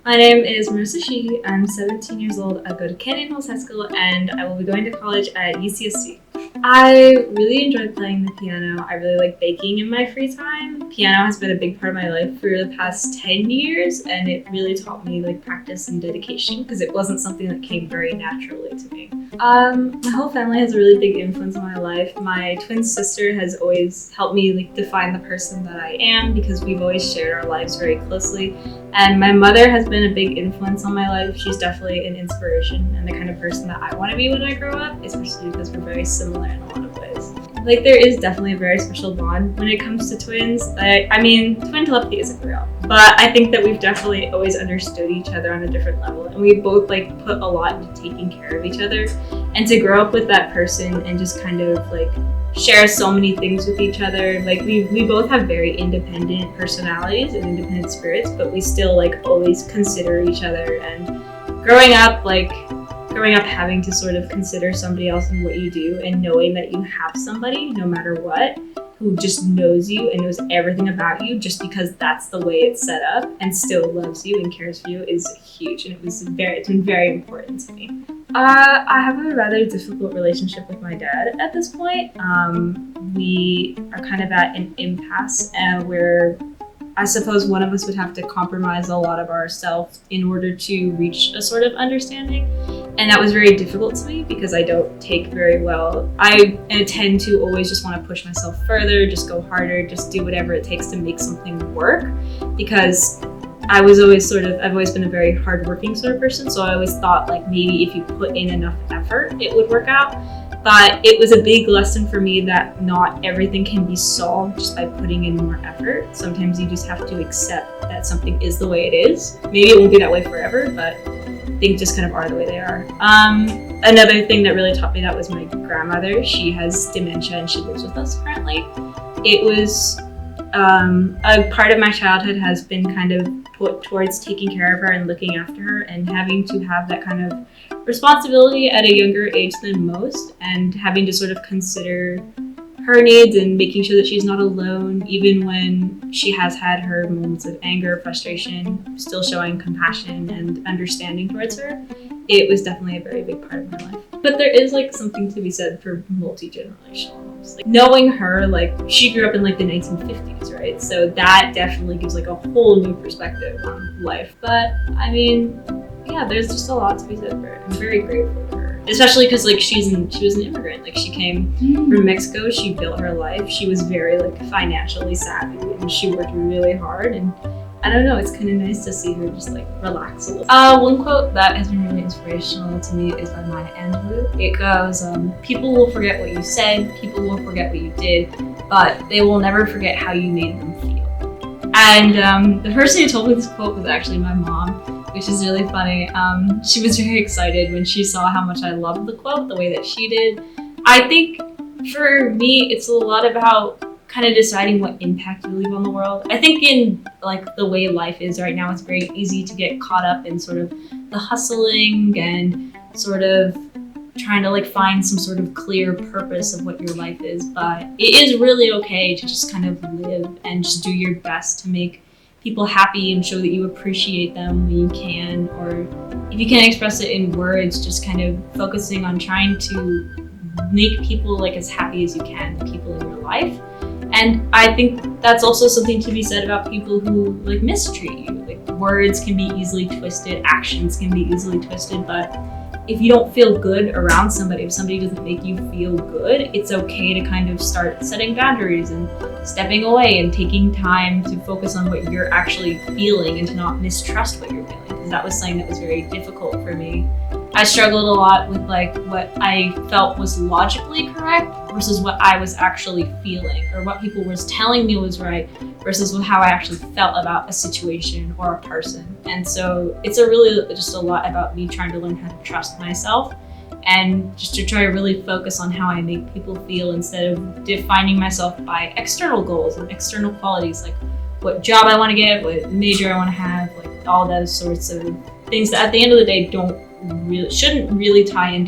My name is Marissa Sheehy. I'm 17 years old. I go to Canyon Hills High School and I will be going to college at UCSC. I really enjoy playing the piano. I really like baking in my free time. Piano has been a big part of my life for the past 10 years and it really taught me practice and dedication because it wasn't something that came very naturally to me. My whole family has a really big influence on my life. My twin sister has always helped me define the person that I am because we've always shared our lives very closely. And my mother has been a big influence on my life. She's definitely an inspiration and the kind of person that I want to be when I grow up, especially because we're very similar in a lot of ways. There is definitely a very special bond when it comes to twins. Twin telepathy isn't real, but I think that we've definitely always understood each other on a different level, and we both put a lot into taking care of each other. And to grow up with that person and just kind of share so many things with each other. We both have very independent personalities and independent spirits, but we still always consider each other. And growing up having to sort of consider somebody else and what you do, and knowing that you have somebody, no matter what, who just knows you and knows everything about you just because that's the way it's set up and still loves you and cares for you is huge. And it's been very important to me. I have a rather difficult relationship with my dad at this point. We are kind of at an impasse where I suppose one of us would have to compromise a lot of ourselves in order to reach a sort of understanding. And that was very difficult to me because I don't take very well. I tend to always just want to push myself further, just go harder, just do whatever it takes to make something work, because I've always been a very hardworking sort of person. So I always thought maybe if you put in enough effort, it would work out. But it was a big lesson for me that not everything can be solved just by putting in more effort. Sometimes you just have to accept that something is the way it is. Maybe it won't be that way forever, but things just kind of are the way they are. Another thing that really taught me that was my grandmother. She has dementia and she lives with us currently. It was a part of my childhood has been kind of put towards taking care of her and looking after her, and having to have that kind of responsibility at a younger age than most, and having to sort of consider her needs and making sure that she's not alone, even when she has had her moments of anger, frustration, still showing compassion and understanding towards her. It was definitely a very big part of my life. But there is something to be said for multi-generational homes. Knowing her, she grew up in the 1950s, right? So that definitely gives a whole new perspective on life. But yeah, there's just a lot to be said for her. I'm very grateful for her, especially because she was an immigrant. She came from Mexico. She built her life. She was very financially savvy, and she worked really hard. And I don't know, it's kind of nice to see her just relax a little. One quote that has been really inspirational to me is by Maya Angelou. It goes, "People will forget what you said, people will forget what you did, but they will never forget how you made them feel." And the person who told me this quote was actually my mom, which is really funny. She was very excited when she saw how much I loved the quote the way that she did. I think for me, it's a lot about kind of deciding what impact you leave on the world. I think in the way life is right now, it's very easy to get caught up in sort of the hustling and sort of trying to find some sort of clear purpose of what your life is. But it is really okay to just kind of live and just do your best to make people happy and show that you appreciate them when you can, or if you can't express it in words, just kind of focusing on trying to make people as happy as you can, the people in your life. And I think that's also something to be said about people who mistreat you. Words can be easily twisted, actions can be easily twisted, but if you don't feel good around somebody, if somebody doesn't make you feel good, it's okay to kind of start setting boundaries and stepping away and taking time to focus on what you're actually feeling and to not mistrust what you're feeling. Because that was something that was very difficult for me. I struggled a lot with what I felt was logically correct versus what I was actually feeling, or what people were telling me was right versus how I actually felt about a situation or a person. And so it's just a lot about me trying to learn how to trust myself and just to try to really focus on how I make people feel instead of defining myself by external goals and external qualities, what job I want to get, what major I want to have, all those sorts of things that at the end of the day shouldn't really tie into